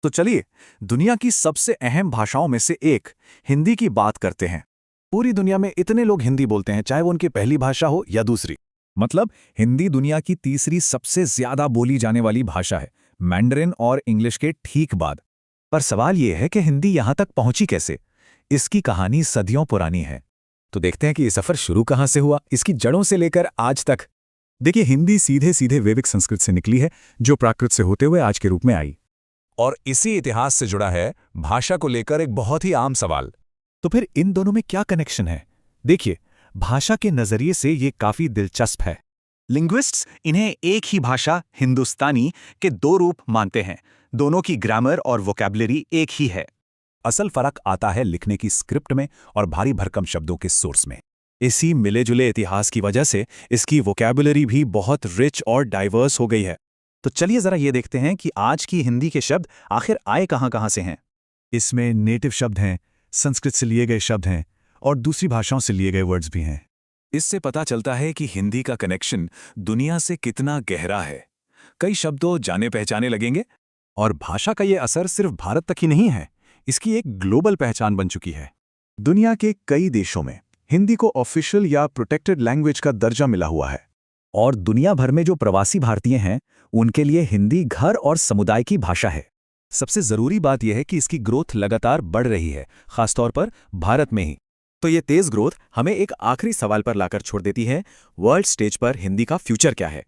तो चलिए दुनिया की सबसे अहम भाषाओं में से एक हिंदी की बात करते हैं। पूरी दुनिया में इतने लोग हिंदी बोलते हैं, चाहे वो उनकी पहली भाषा हो या दूसरी। मतलब हिंदी दुनिया की तीसरी सबसे ज्यादा बोली जाने वाली भाषा है, मैंडरिन और इंग्लिश के ठीक बाद। पर सवाल ये है कि हिंदी यहां तक पहुंची कैसे। इसकी कहानी सदियों पुरानी है। तो देखते हैं कि ये सफर शुरू कहाँ से हुआ, इसकी जड़ों से लेकर आज तक। देखिए, हिंदी सीधे सीधे वैदिक संस्कृत से निकली है, जो प्राकृत से होते हुए आज के रूप में आई। और इसी इतिहास से जुड़ा है भाषा को लेकर एक बहुत ही आम सवाल। तो फिर इन दोनों में क्या कनेक्शन है? देखिए, भाषा के नजरिए से ये काफी दिलचस्प है। लिंग्विस्ट्स इन्हें एक ही भाषा हिंदुस्तानी के दो रूप मानते हैं। दोनों की ग्रामर और वोकैबुलरी एक ही है। असल फर्क आता है लिखने की स्क्रिप्ट में और भारी भरकम शब्दों के सोर्स में। इसी मिले जुले इतिहास की वजह से इसकी वोकैबुलरी भी बहुत रिच और डाइवर्स हो गई है। तो चलिए जरा ये देखते हैं कि आज की हिंदी के शब्द आखिर आए कहां से हैं। इसमें नेटिव शब्द हैं, संस्कृत से लिए गए शब्द हैं और दूसरी भाषाओं से लिए गए वर्ड्स भी हैं। इससे पता चलता है कि हिंदी का कनेक्शन दुनिया से कितना गहरा है। कई शब्दों जाने पहचाने लगेंगे। और भाषा का ये असर सिर्फ भारत तक ही नहीं है, इसकी एक ग्लोबल पहचान बन चुकी है। दुनिया के कई देशों में हिंदी को ऑफिशियल या प्रोटेक्टेड लैंग्वेज का दर्जा मिला हुआ है। और दुनिया भर में जो प्रवासी भारतीय हैं, उनके लिए हिंदी घर और समुदाय की भाषा है। सबसे जरूरी बात यह है कि इसकी ग्रोथ लगातार बढ़ रही है, खासतौर पर भारत में ही। तो ये तेज ग्रोथ हमें एक आखिरी सवाल पर लाकर छोड़ देती है, वर्ल्ड स्टेज पर हिंदी का फ्यूचर क्या है?